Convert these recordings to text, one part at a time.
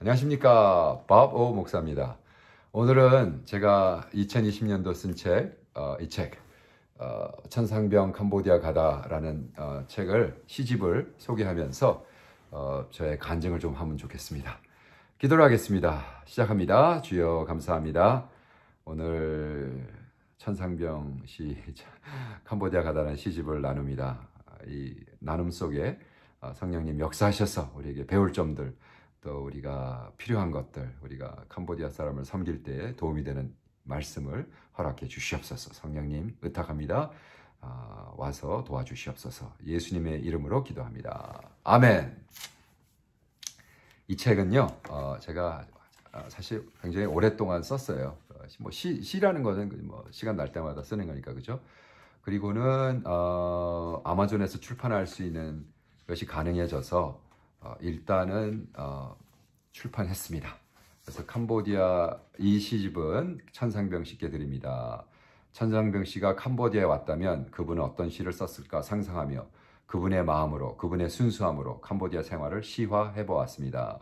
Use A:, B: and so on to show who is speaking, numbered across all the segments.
A: 안녕하십니까. 밥.오 목사입니다. 오늘은 제가 2020년도 쓴 책, 이 책, 천상병 캄보디아 가다라는 책을, 시집을 소개하면서 저의 간증을 좀 하면 좋겠습니다. 기도를 하겠습니다. 시작합니다. 주여 감사합니다. 오늘 천상병 캄보디아 가다라는 시집을 나눕니다. 이 나눔 속에 성령님 역사하셔서 우리에게 배울 점들, 또 우리가 필요한 것들, 우리가 캄보디아 사람을 섬길 때에 도움이 되는 말씀을 허락해 주시옵소서. 성령님 의탁합니다. 와서 도와주시옵소서. 예수님의 이름으로 기도합니다. 아멘. 이 책은요, 제가 사실 굉장히 오랫동안 썼어요. 시라는 것은 시간 날 때마다 쓰는 거니까, 그죠? 그리고는 아마존에서 출판할 수 있는 것이 가능해져서 일단은 출판했습니다. 그래서 캄보디아 이 시집은 천상병 씨께 드립니다. 천상병 씨가 캄보디아에 왔다면 그분은 어떤 시를 썼을까 상상하며 그분의 마음으로, 그분의 순수함으로 캄보디아 생활을 시화해 보았습니다.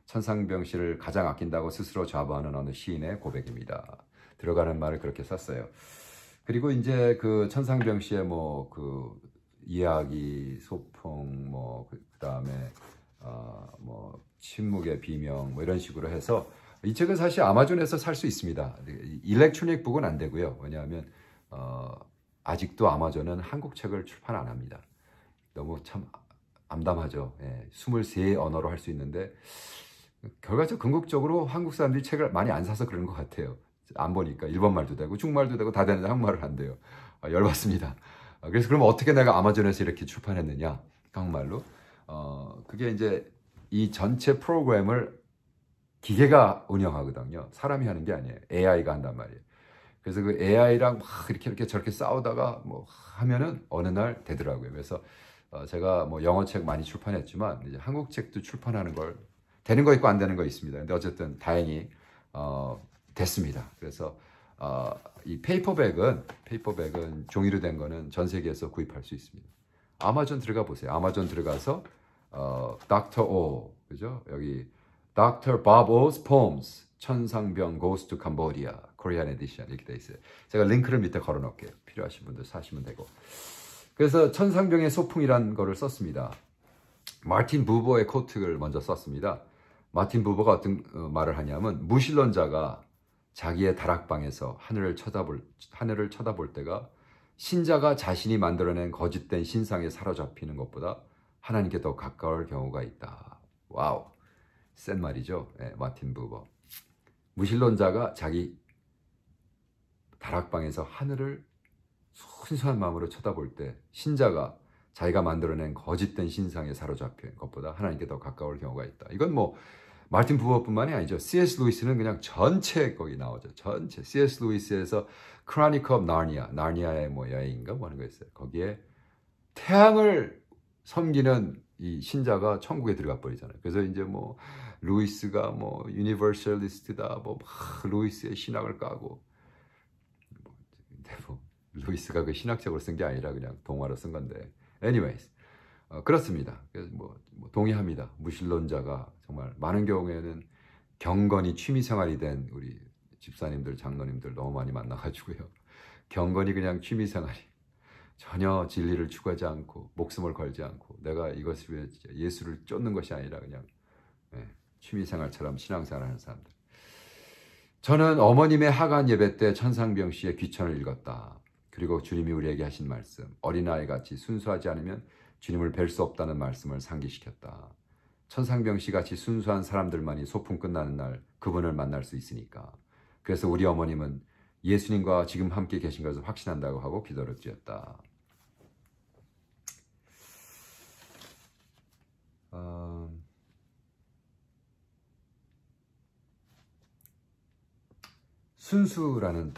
A: 천상병 씨를 가장 아낀다고 스스로 자부하는 어느 시인의 고백입니다. 들어가는 말을 그렇게 썼어요. 그리고 이제 그 천상병 씨의 그 이야기, 소풍, 그다음에 침묵의 비명, 이런 식으로 해서 이 책은 사실 아마존에서 살 수 있습니다. 일렉트로닉 북은 안 되고요. 왜냐하면 아직도 아마존은 한국 책을 출판 안 합니다. 너무 참 암담하죠. 23 언어로 할 수 있는데 결과적으로 궁극적으로 한국 사람들이 책을 많이 안 사서 그런 것 같아요. 안 보니까 일본말도 되고 중국말도 되고 다 되는데 한국말을 안 돼요. 열받습니다. 그래서 그럼 어떻게 내가 아마존에서 이렇게 출판했느냐, 한국말로. 그게 이제 이 전체 프로그램을 기계가 운영하거든요. 사람이 하는 게 아니에요. AI가 한단 말이에요. 그래서 그 AI랑 막 이렇게 저렇게 싸우다가 하면은 어느 날 되더라고요. 그래서 제가 영어 책 많이 출판했지만 이제 한국 책도 출판하는 걸 되는 거 있고 안 되는 거 있습니다. 근데 어쨌든 다행히 됐습니다. 그래서 이 페이퍼백은 종이로 된 거는 전 세계에서 구입할 수 있습니다. 아마존 들어가 보세요. 아마존 들어가서 닥터 오, 그죠? 여기 Dr. Bob O's Poems, 천상병 Goes to Cambodia, Korean Edition 이렇게 돼 있어요. 제가 링크를 밑에 걸어 놓을게요. 필요하신 분들 사시면 되고. 그래서 천상병의 소풍이란 거를 썼습니다. 마틴 부버의 코트를 먼저 썼습니다. 마틴 부버가 어떤 말을 하냐면, 무신론자가 자기의 다락방에서 하늘을 쳐다볼 때가 신자가 자신이 만들어낸 거짓된 신상에 사로잡히는 것보다 하나님께 더 가까울 경우가 있다. 와우, 센 말이죠. 마틴 부버. 무신론자가 자기 다락방에서 하늘을 순수한 마음으로 쳐다볼 때 신자가 자기가 만들어낸 거짓된 신상에 사로잡힌 것보다 하나님께 더 가까울 경우가 있다. 이건 마틴 부버뿐만이 아니죠. C.S. 루이스는 그냥 전체 거기 나오죠. 전체. C.S. 루이스에서 Chronicle of Narnia, 나르니아의 여행인가 하는 거 있어요. 거기에 태양을 섬기는 이 신자가 천국에 들어가 버리잖아요. 그래서 이제 루이스가 유니버셜리스트다, 루이스의 신학을 까고, 근데 루이스가 그 신학적으로 쓴 게 아니라 그냥 동화로 쓴 건데. anyways, 그렇습니다. 그래서 동의합니다. 무신론자가 정말 많은 경우에는 경건이 취미생활이 된 우리 집사님들, 장로님들 너무 많이 만나가지고요. 경건이 그냥 취미생활이, 전혀 진리를 추구하지 않고 목숨을 걸지 않고 내가 이것을 위해 예수를 쫓는 것이 아니라 그냥 취미생활처럼 신앙생활을 하는 사람들. 저는 어머님의 하간 예배 때 천상병 씨의 귀천을 읽었다. 그리고 주님이 우리에게 하신 말씀, 어린아이같이 순수하지 않으면 주님을 뵐 수 없다는 말씀을 상기시켰다. 천상병 씨 같이 순수한 사람들만이 소풍 끝나는 날 그분을 만날 수 있으니까. 그래서 우리 어머님은 예수님과 지금 함께 계신 것을 확신한다고 하고 기도를 드렸다. 순수라는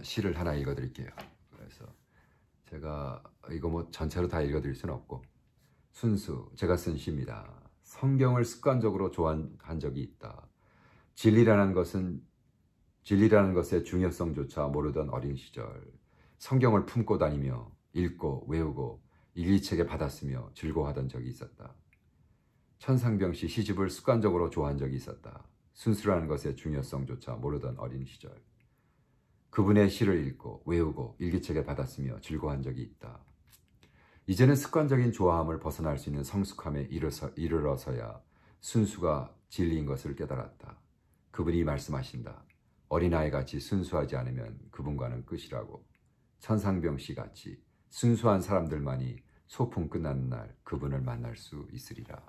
A: 시를 하나 읽어드릴게요. 그래서 제가 이거 전체로 다 읽어드릴 수는 없고, 순수, 제가 쓴 시입니다. 성경을 습관적으로 좋아한 적이 있다. 진리라는 것의 중요성조차 모르던 어린 시절, 성경을 품고 다니며 읽고 외우고 일기책에 받았으며 즐거워하던 적이 있었다. 천상병 씨 시집을 습관적으로 좋아한 적이 있었다. 순수라는 것의 중요성조차 모르던 어린 시절. 그분의 시를 읽고 외우고 일기책에 받았으며 즐거워한 적이 있다. 이제는 습관적인 좋아함을 벗어날 수 있는 성숙함에 이르러서야 순수가 진리인 것을 깨달았다. 그분이 말씀하신다. 어린아이같이 순수하지 않으면 그분과는 끝이라고. 천상병 씨 같이 순수한 사람들만이 소풍 끝나는 날 그분을 만날 수 있으리라.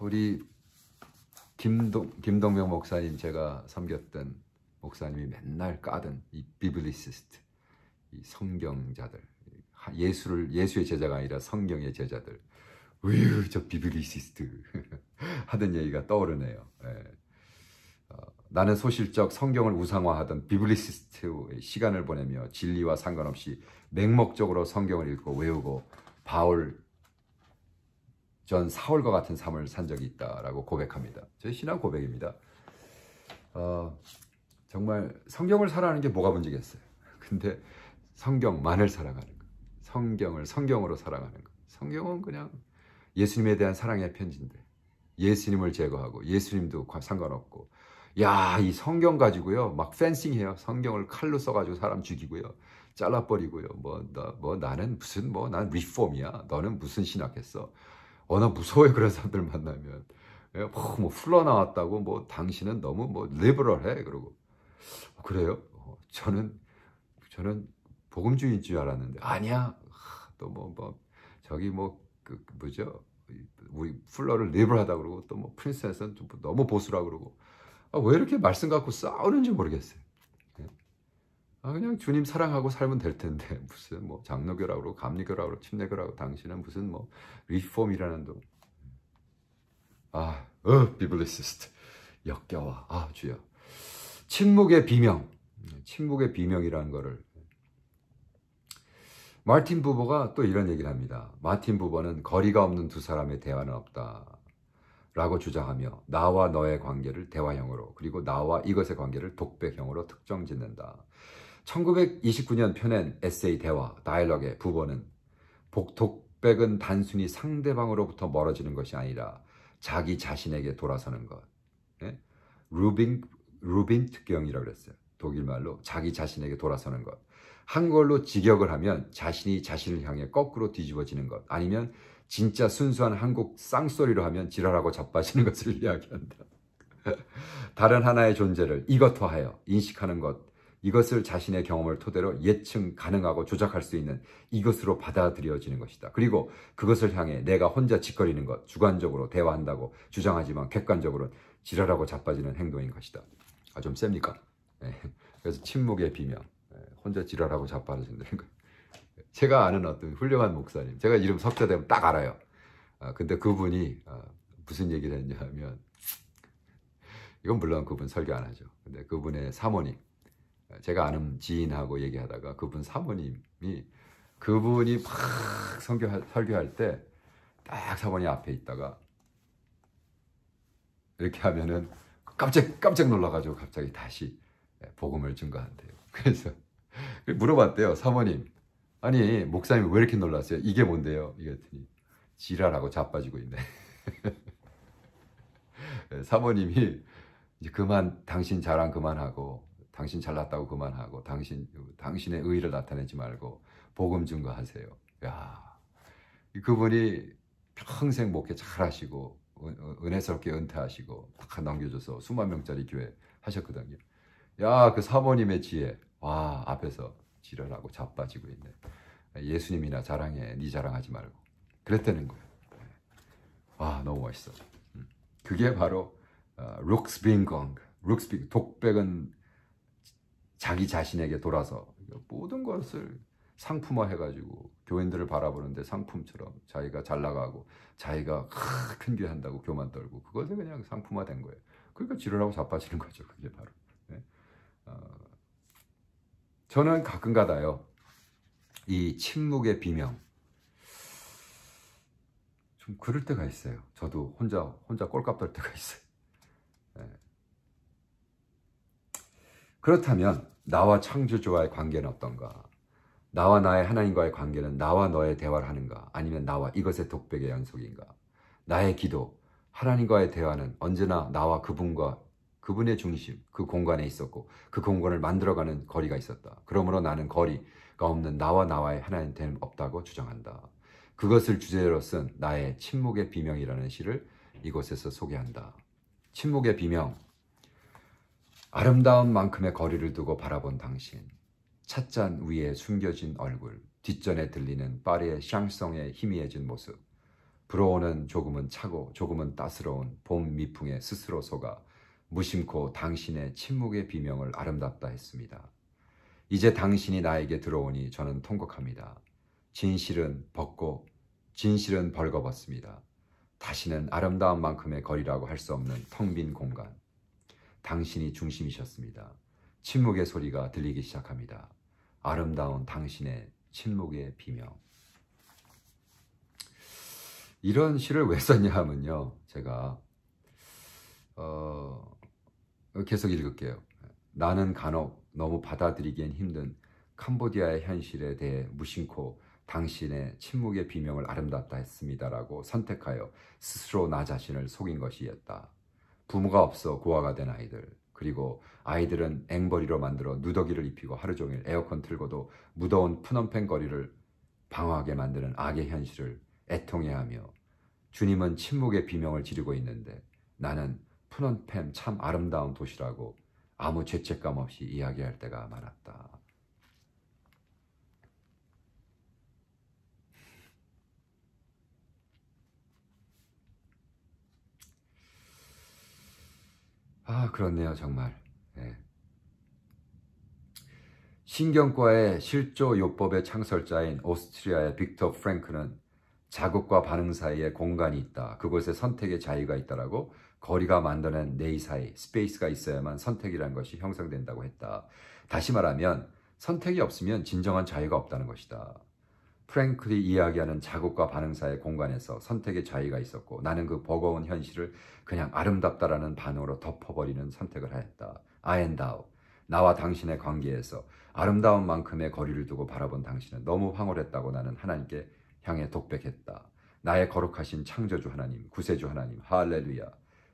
A: 우리 김동명 목사님, 제가 섬겼던 목사님이 맨날 까던 이 비블리시스트, 이 성경자들, 예수의 제자가 아니라 성경의 제자들, 으유 저 비블리시스트 하던 얘기가 떠오르네요. 예. 나는 소실적 성경을 우상화하던 비블리시스트의 시간을 보내며 진리와 상관없이 맹목적으로 성경을 읽고 외우고 바울 전 사울과 같은 삶을 산 적이 있다라고 고백합니다. 제 신앙 고백입니다. 정말 성경을 사랑하는 게 뭐가 문제겠어요. 근데 성경만을 사랑하는 거, 성경을 성경으로 사랑하는 거. 성경은 그냥 예수님에 대한 사랑의 편지인데 예수님을 제거하고 예수님도 상관없고, 야, 이 성경 가지고요 막 펜싱해요. 성경을 칼로 써가지고 사람 죽이고요, 잘라버리고요. 나는 무슨 난 리폼이야. 너는 무슨 신학했어? 나 무서워요. 그런 사람들 만나면. 흘러나왔다고 당신은 너무 리버럴해. 그러고 그래요? 저는 복음주의인 줄 알았는데 아니야. 또 저기 뭐죠? 우리 풀러를 리버럴하다 그러고 또 프린세스는 너무 보수라 그러고 왜 이렇게 말씀 갖고 싸우는지 모르겠어요. 그냥 주님 사랑하고 살면 될 텐데 무슨 장로교라고 그러고 감리교라고 그러고 침례교라고 당신은 무슨 리폼이라는 도. 비블리시스트 역겨워. 주여. 침묵의 비명. 침묵의 비명이라는 거를 마틴 부버가 또 이런 얘기를 합니다. 마틴 부버는 거리가 없는 두 사람의 대화는 없다 라고 주장하며 나와 너의 관계를 대화형으로, 그리고 나와 이것의 관계를 독백형으로 특정짓는다. 1929년 펴낸 에세이 대화, 다이얼로그의 부버는 독백은 단순히 상대방으로부터 멀어지는 것이 아니라 자기 자신에게 돌아서는 것. 루빈트경이라고 그랬어요. 독일말로 자기 자신에게 돌아서는 것. 한글로 직역을 하면 자신이 자신을 향해 거꾸로 뒤집어지는 것, 아니면 진짜 순수한 한국 쌍소리로 하면 지랄하고 자빠지는 것을 이야기한다. 다른 하나의 존재를 이것화하여 인식하는 것, 이것을 자신의 경험을 토대로 예측 가능하고 조작할 수 있는 이것으로 받아들여지는 것이다. 그리고 그것을 향해 내가 혼자 짓거리는 것, 주관적으로 대화한다고 주장하지만 객관적으로는 지랄하고 자빠지는 행동인 것이다. 좀 셉니까? 그래서 침묵의 비명, 혼자 지랄하고 자빠지는 거. 제가 아는 어떤 훌륭한 목사님, 제가 이름 석자되면 딱 알아요. 근데 그분이 무슨 얘기를 했냐 하면, 이건 물론 그분 설교 안 하죠. 근데 그분의 사모님, 제가 아는 지인하고 얘기하다가 그분 사모님이, 그분이 막 설교할 때 딱 사모님 앞에 있다가 이렇게 하면은 깜짝 놀라가지고 갑자기 다시 복음을 증거한대요. 그래서 물어봤대요. 사모님, 아니 목사님이 왜 이렇게 놀랐어요? 이게 뭔데요? 이랬더니 지랄하고 자빠지고 있네. 사모님이 이제 당신 자랑 그만하고, 당신 잘났다고 그만하고, 당신의 의의를 나타내지 말고 복음 증거하세요. 야, 그분이 평생 목회 잘하시고 은혜스럽게 은퇴하시고 딱 넘겨줘서 수만 명짜리 교회 하셨거든요. 야, 그 사모님의 지혜, 와, 앞에서 지랄하고 자빠지고 있네. 예수님이나 자랑해, 네 자랑하지 말고. 그랬다는 거예요. 와, 너무 멋있어. 그게 바로 룩스빙공, 독백은 자기 자신에게 돌아서 모든 것을 상품화해가지고 교인들을 바라보는데 상품처럼 자기가 잘 나가고 자기가 큰 교회 한다고 교만 떨고 그것에 그냥 상품화된 거예요. 그러니까 지랄하고 자빠지는 거죠. 그게 바로. 저는 가끔가다요, 이 침묵의 비명, 좀 그럴 때가 있어요. 저도 혼자 꼴값 떨 때가 있어요. 그렇다면 나와 창조주와의 관계는 어떤가? 나와 나의 하나님과의 관계는 나와 너의 대화를 하는가? 아니면 나와 이것의 독백의 연속인가? 나의 기도, 하나님과의 대화는 언제나 나와 그분의 중심, 그 공간에 있었고 그 공간을 만들어가는 거리가 있었다. 그러므로 나는 거리가 없는 나와의 하나님 됨 없다고 주장한다. 그것을 주제로 쓴 나의 침묵의 비명이라는 시를 이곳에서 소개한다. 침묵의 비명. 아름다운 만큼의 거리를 두고 바라본 당신. 찻잔 위에 숨겨진 얼굴. 뒷전에 들리는 파리의 샹송의 희미해진 모습. 불어오는 조금은 차고 조금은 따스러운 봄 미풍에 스스로 속아 무심코 당신의 침묵의 비명을 아름답다 했습니다. 이제 당신이 나에게 들어오니 저는 통곡합니다. 진실은 벌거벗습니다. 다시는 아름다운 만큼의 거리라고 할 수 없는 텅 빈 공간. 당신이 중심이셨습니다. 침묵의 소리가 들리기 시작합니다. 아름다운 당신의 침묵의 비명. 이런 시를 왜 썼냐 하면요. 제가 계속 읽을게요. 나는 간혹 너무 받아들이기엔 힘든 캄보디아의 현실에 대해 무심코 당신의 침묵의 비명을 아름답다 했습니다라고 선택하여 스스로 나 자신을 속인 것이었다. 부모가 없어 고아가 된 아이들, 그리고 아이들은 앵벌이로 만들어 누더기를 입히고 하루 종일 에어컨 틀고도 무더운 푸놈펜 거리를 방황하게 만드는 악의 현실을 애통해하며 주님은 침묵의 비명을 지르고 있는데 나는 푸놈펜 참 아름다운 도시라고 아무 죄책감 없이 이야기할 때가 많았다. 그렇네요, 정말. 네. 신경과의 실조요법의 창설자인 오스트리아의 빅터 프랭크는 자극과 반응 사이에 공간이 있다. 그곳에 선택의 자유가 있다라고 거리가 만들어낸 내의 사이, 스페이스가 있어야만 선택이라는 것이 형성된다고 했다. 다시 말하면 선택이 없으면 진정한 자유가 없다는 것이다. 프랭클이 이야기하는 자극과 반응 사이의 공간에서 선택의 자유가 있었고 나는 그 버거운 현실을 그냥 아름답다라는 반응으로 덮어버리는 선택을 하였다. 아엔다우, 나와 당신의 관계에서 아름다운 만큼의 거리를 두고 바라본 당신은 너무 황홀했다고 나는 하나님께 향해 독백했다. 나의 거룩하신 창조주 하나님, 구세주 하나님, 할렐루야.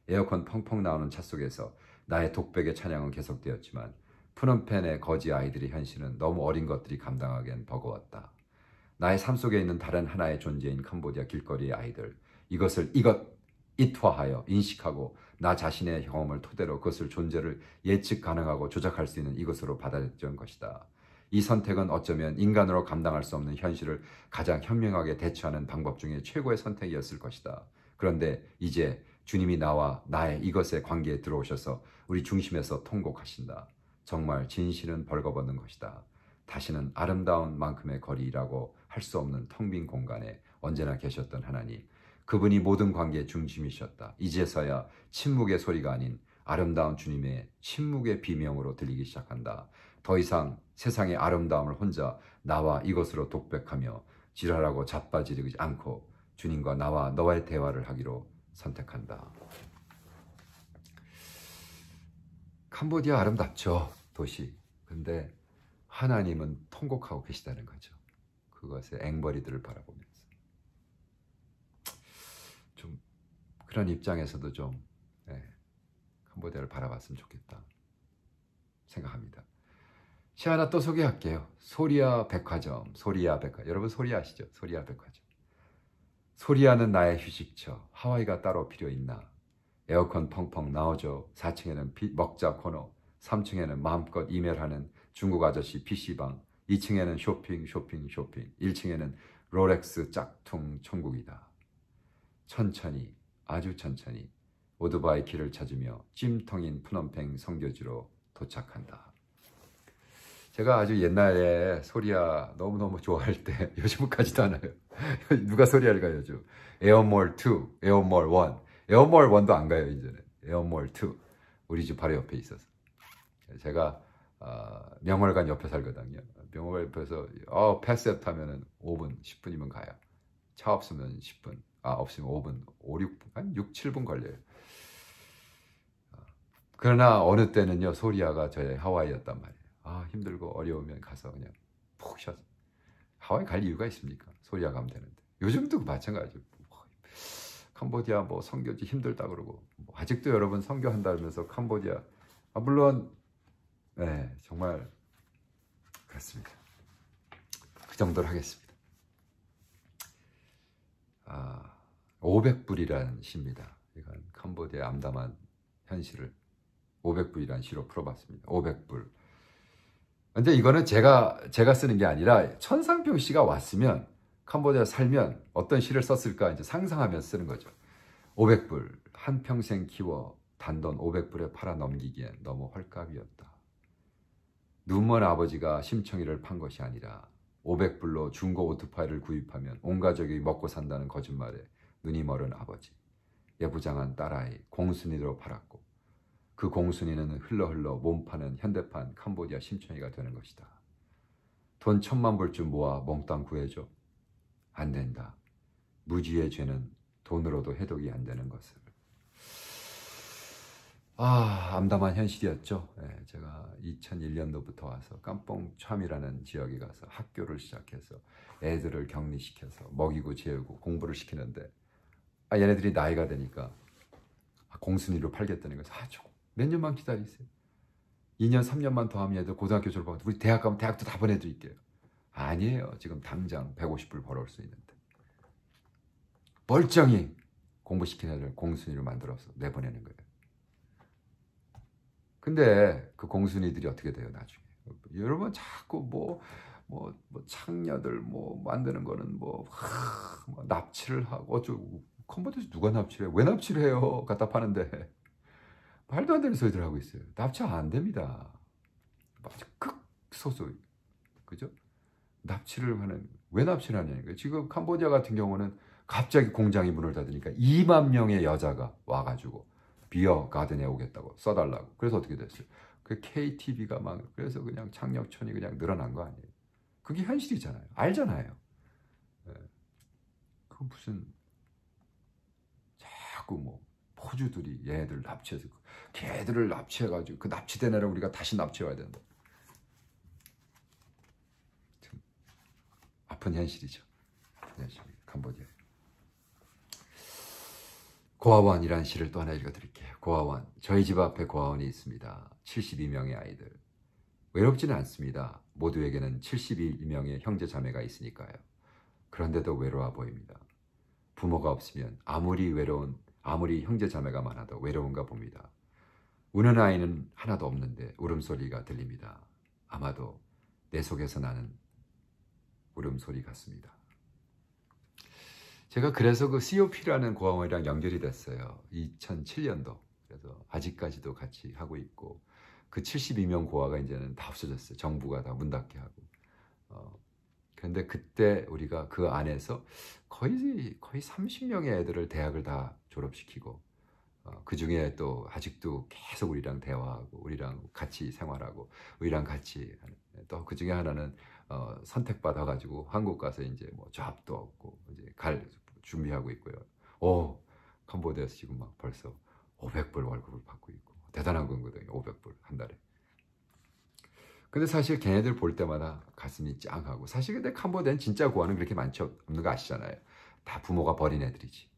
A: 에어컨 펑펑 나오는 차 속에서 나의 독백의 찬양은 계속되었지만 푸놈펜의 거지 아이들의 현실은 너무 어린 것들이 감당하기엔 버거웠다. 나의 삶 속에 있는 다른 하나의 존재인 캄보디아 길거리의 아이들, 이것을 it화하여 인식하고 나 자신의 경험을 토대로 그것을 존재를 예측 가능하고 조작할 수 있는 이것으로 받아들였던 것이다. 이 선택은 어쩌면 인간으로 감당할 수 없는 현실을 가장 현명하게 대처하는 방법 중에 최고의 선택이었을 것이다. 그런데 이제 주님이 나와 나의 이것의 관계에 들어오셔서 우리 중심에서 통곡하신다. 정말 진실은 벌거벗는 것이다. 다시는 아름다운 만큼의 거리라고 할 수 없는 텅 빈 공간에 언제나 계셨던 하나님, 그분이 모든 관계의 중심이셨다. 이제서야 침묵의 소리가 아닌 아름다운 주님의 침묵의 비명으로 들리기 시작한다. 더 이상 세상의 아름다움을 혼자 나와 이것으로 독백하며 지랄하고 자빠지지 않고 주님과 나와 너의 대화를 하기로 선택한다. 캄보디아 아름답죠, 도시. 근데 하나님은 통곡하고 계시다는 거죠. 그것의 앵벌이들을 바라보면서. 좀 그런 입장에서도 좀 캄보디아를 바라봤으면 좋겠다 생각합니다. 시 하나 또 소개할게요. 소리아 백화점. 여러분 소리아 아시죠? 소리아 백화점. 소리아는 나의 휴식처. 하와이가 따로 필요 있나? 에어컨 펑펑 나오죠. 4층에는 먹자 코너, 3층에는 마음껏 이메일하는 중국 아저씨 PC방, 2층에는 쇼핑. 1층에는 롤렉스 짝퉁 천국이다. 천천히, 아주 천천히 오토바이 길을 찾으며 찜통인 푸놈펜 성교지로 도착한다. 제가 아주 옛날에 소리아 너무너무 좋아할 때 요즘까지도 안 와요. 누가 소리아를 가요 요즘. 에어몰 2, 에어몰 1. 에어몰 1도 안 가요 이제는. 에어몰 2. 우리 집 바로 옆에 있어서. 제가 명월관 옆에 살거든요. 명월관 옆에서 패스앱 타면은 5분, 10분이면 가요. 차 없으면 10분, 없으면 5분, 5, 6분, 한 6, 7분 걸려요. 그러나 어느 때는요, 소리아가 저의 하와이였단 말이에요. 힘들고 어려우면 가서 그냥 푹 쉬었어요. 하와이 갈 이유가 있습니까? 소리야 가면 되는데. 요즘도 마찬가지죠. 캄보디아 뭐 선교지 힘들다 그러고 뭐 아직도 여러분 선교한다면서 캄보디아 물론 네, 정말 그렇습니다. 그 정도로 하겠습니다. 500불이라는 시입니다. 이건 캄보디아 암담한 현실을 500불이라는 시로 풀어봤습니다. 500불. 근데 이거는 제가 쓰는 게 아니라 천상병 씨가 왔으면 캄보디아 살면 어떤 시를 썼을까 이제 상상하면서 쓰는 거죠. 500불 한평생 키워 단돈 500불에 팔아 넘기기엔 너무 헐값이었다. 눈먼 아버지가 심청이를 판 것이 아니라 500불로 중고 오토바이를 구입하면 온 가족이 먹고 산다는 거짓말에 눈이 멀은 아버지, 예부장한 딸아이 공순이로 팔았고 그 공순이는 흘러 몸 파는 현대판 캄보디아 심청이가 되는 것이다. 돈 1000만 불쯤 모아 몽땅 구해줘. 안 된다. 무지의 죄는 돈으로도 해독이 안 되는 것을. 암담한 현실이었죠. 네, 제가 2001년도부터 와서 깜뽕참이라는 지역에 가서 학교를 시작해서 애들을 격리시켜서 먹이고 재우고 공부를 시키는데 얘네들이 나이가 되니까 공순이로 팔겠다는 거예요. 몇 년만 기다리세요. 2년 3년만 더 하면 애들 고등학교 졸업하면 우리 대학 가면 대학도 다 보내드릴게요. 아니에요. 지금 당장 150불 벌어올 수 있는데 멀쩡히 공부시킨 애들 공순이로 만들어서 내보내는 거예요. 근데 그 공순이들이 어떻게 돼요 나중에? 여러분 자꾸 뭐 창녀들 만드는 거는 뭐 납치를 하고 어쩌고. 컴퓨터에서 누가 납치를 해요? 왜 납치를 해요? 갖다 파는데 말도 안 되는 소리들 하고 있어요. 납치 안 됩니다. 아주 극소수, 그죠? 납치를 하는, 왜 납치를 하냐니까. 지금 캄보디아 같은 경우는 갑자기 공장이 문을 닫으니까 2만 명의 여자가 와가지고 비어 가든에 오겠다고 써달라고. 그래서 어떻게 됐어요? 그 KTV가 막 그래서 그냥 창력촌이 그냥 늘어난 거 아니에요. 그게 현실이잖아요. 알잖아요. 그 무슨 자꾸 포주들이 얘네들 납치해서 걔들을 납치해가지고 그 납치된 애를 우리가 다시 납치해와야 된다. 참 아픈 현실이죠. 캄보디아. 고아원이라는 시를 또 하나 읽어드릴게요. 고아원. 저희 집 앞에 고아원이 있습니다. 72명의 아이들. 외롭지는 않습니다. 모두에게는 72명의 형제 자매가 있으니까요. 그런데도 외로워 보입니다. 부모가 없으면 아무리 형제 자매가 많아도 외로운가 봅니다. 우는 아이는 하나도 없는데 울음소리가 들립니다. 아마도 내 속에서 나는 울음소리 같습니다. 제가 그래서 그 COP라는 고아원이랑 연결이 됐어요. 2007년도. 그래서 아직까지도 같이 하고 있고 그 72명 고아가 이제는 다 없어졌어요. 정부가 다 문 닫게 하고. 그런데 그때 우리가 그 안에서 거의 30명의 애들을 대학을 다 졸업시키고 그 중에 또 아직도 계속 우리랑 대화하고 우리랑 같이 생활하고 우리랑 같이 또 그 중에 하나는 선택받아가지고 한국 가서 이제 잡도 얻고 이제 갈 준비하고 있고요. 캄보디아에서 지금 막 벌써 500불 월급을 받고 있고 대단한 거거든요. 500불 한 달에. 근데 사실 걔네들 볼 때마다 가슴이 짱하고 사실 근데 캄보디아는 진짜 고아는 그렇게 많지 없는 거 아시잖아요. 다 부모가 버린 애들이지.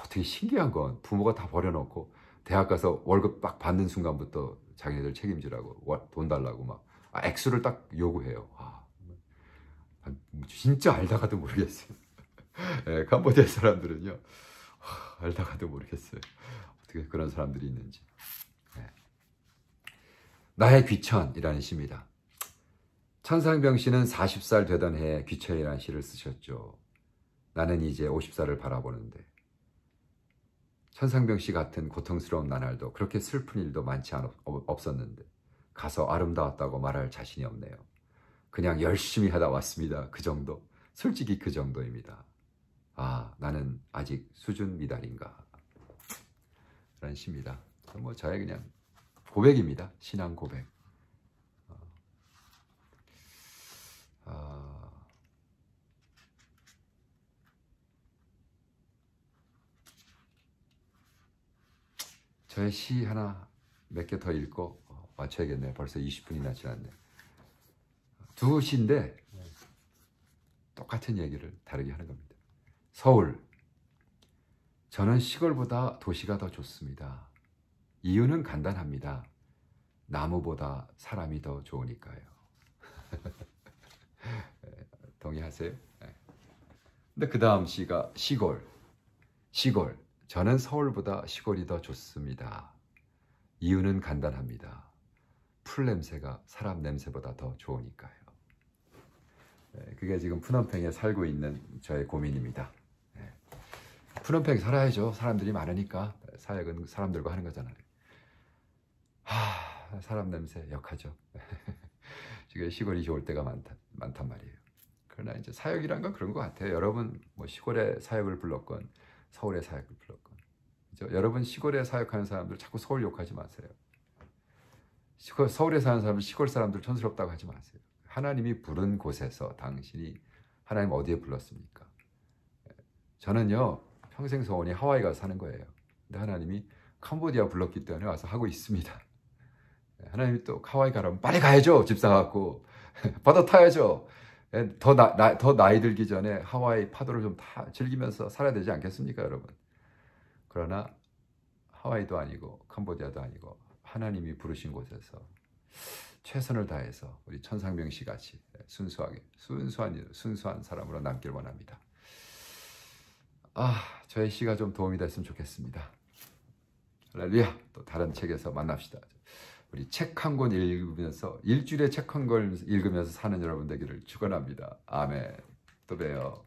A: 되게 신기한 건 부모가 다 버려놓고 대학 가서 월급 딱 받는 순간부터 자기네들 책임지라고 돈 달라고 막 액수를 딱 요구해요. 진짜 알다가도 모르겠어요. 네, 캄보디아 사람들은요 알다가도 모르겠어요. 어떻게 그런 사람들이 있는지. 네. 나의 귀천이라는 시입니다. 천상병 씨는 40살 되던 해에 귀천이라는 시를 쓰셨죠. 나는 이제 50살을 바라보는데 천상병 씨 같은 고통스러운 나날도 그렇게 슬픈 일도 많지 없었는데 가서 아름다웠다고 말할 자신이 없네요. 그냥 열심히 하다 왔습니다. 그 정도. 솔직히 그 정도입니다. 나는 아직 수준 미달인가. 라는 시입니다. 저의 그냥 고백입니다. 신앙 고백. 저의 시 하나 몇 개 더 읽고 마쳐야겠네요. 벌써 20분이나 지났네. 두 시인데 똑같은 얘기를 다르게 하는 겁니다. 서울, 저는 시골보다 도시가 더 좋습니다. 이유는 간단합니다. 나무보다 사람이 더 좋으니까요. 동의하세요? 근데 그 다음 시가 시골, 저는 서울보다 시골이 더 좋습니다. 이유는 간단합니다. 풀 냄새가 사람 냄새보다 더 좋으니까요. 그게 지금 푸놈팽에 살고 있는 저의 고민입니다. 푸놈팽 살아야죠. 사람들이 많으니까. 사역은 사람들과 하는 거잖아요. 사람 냄새 역하죠. 지금 시골이 좋을 때가 많단 말이에요. 그러나 이제 사역이란 건 그런 것 같아요. 여러분 뭐 시골에 사역을 불렀건 서울에 사역을 불렀건, 그렇죠? 여러분 시골에 사역하는 사람들 자꾸 서울 욕하지 마세요. 서울에 사는 사람들 시골 사람들 촌스럽다고 하지 마세요. 하나님이 부른 곳에서 당신이 하나님 어디에 불렀습니까? 저는요 평생 소원이 하와이 가서 사는 거예요. 근데 하나님이 캄보디아 불렀기 때문에 와서 하고 있습니다. 하나님이 또 하와이 가라면 빨리 가야죠. 집 사갖고 바다 타야죠. 더 나이 들기 전에 하와이 파도를 좀 즐기면서 살아야 되지 않겠습니까, 여러분? 그러나 하와이도 아니고 캄보디아도 아니고 하나님이 부르신 곳에서 최선을 다해서 우리 천상명 씨 같이 순수하게 순수한 사람으로 남길 원합니다. 저의 시가 좀 도움이 됐으면 좋겠습니다. 할렐루야. 또 다른 책에서 만납시다. 우리 책 한 권 읽으면서 일주일에 책 한 권 읽으면서 사는 여러분 되기를 축원합니다. 아멘. 또 봬요.